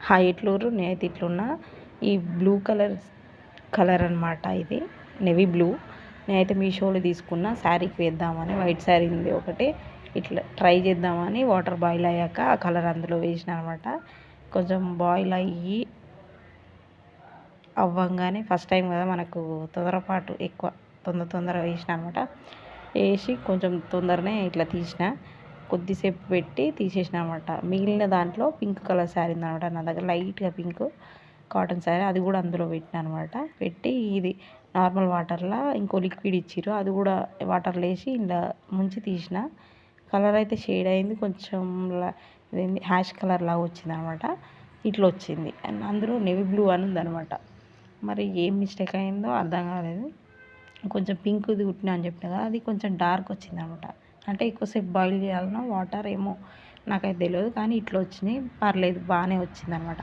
Hi ఇట్లూరు నేనైతే ఇట్లున్నా. ఈ blue colour అనమాట, ఇది నెవీ బ్లూ. నేనైతే మీషోలో తీసుకున్న శారీకి వేద్దామని. వైట్ శారీ ఉంది ఒకటి, ఇట్లా ట్రై చేద్దామని వాటర్ బాయిల్ అయ్యాక ఆ కలర్ అందులో వేసిన అనమాట. కొంచెం బాయిల్ అవ్వంగానే ఫస్ట్ టైం కదా మనకు తొందరపాటు ఎక్కువ, తొందరగా వేసిన అనమాట. వేసి కొంచెం తొందరనే ఇట్లా తీసిన, కొద్దిసేపు పెట్టి తీసేసిన అనమాట. మిగిలిన దాంట్లో పింక్ కలర్ శారీ ఉందనమాట నా దగ్గర, లైట్గా పింక్ కాటన్ శారీ, అది కూడా అందులో పెట్టిన అనమాట. పెట్టి ఇది నార్మల్ వాటర్లో ఇంకో లిక్విడ్ ఇచ్చిర్రు, అది కూడా వాటర్లో వేసి ఇలా ముంచి తీసిన. కలర్ అయితే షేడ్ అయింది, కొంచెం హ్యాష్ కలర్ లాగా వచ్చింది అనమాట. ఇట్లా వచ్చింది. అండ్ అందులో నెవీ బ్లూ అని ఉందనమాట. మరి ఏం మిస్టేక్ అయిందో అర్థం కాలేదు. కొంచెం పింక్ది కుట్టినా అని చెప్పిన కదా, అది కొంచెం డార్క్ వచ్చింది అనమాట. అంటే ఎక్కువసేపు బాయిల్ చేయాలన్నా వాటర్ ఏమో నాకైతే తెలియదు, కానీ ఇట్లా వచ్చినాయి. పర్లేదు, బాగానే వచ్చింది అనమాట.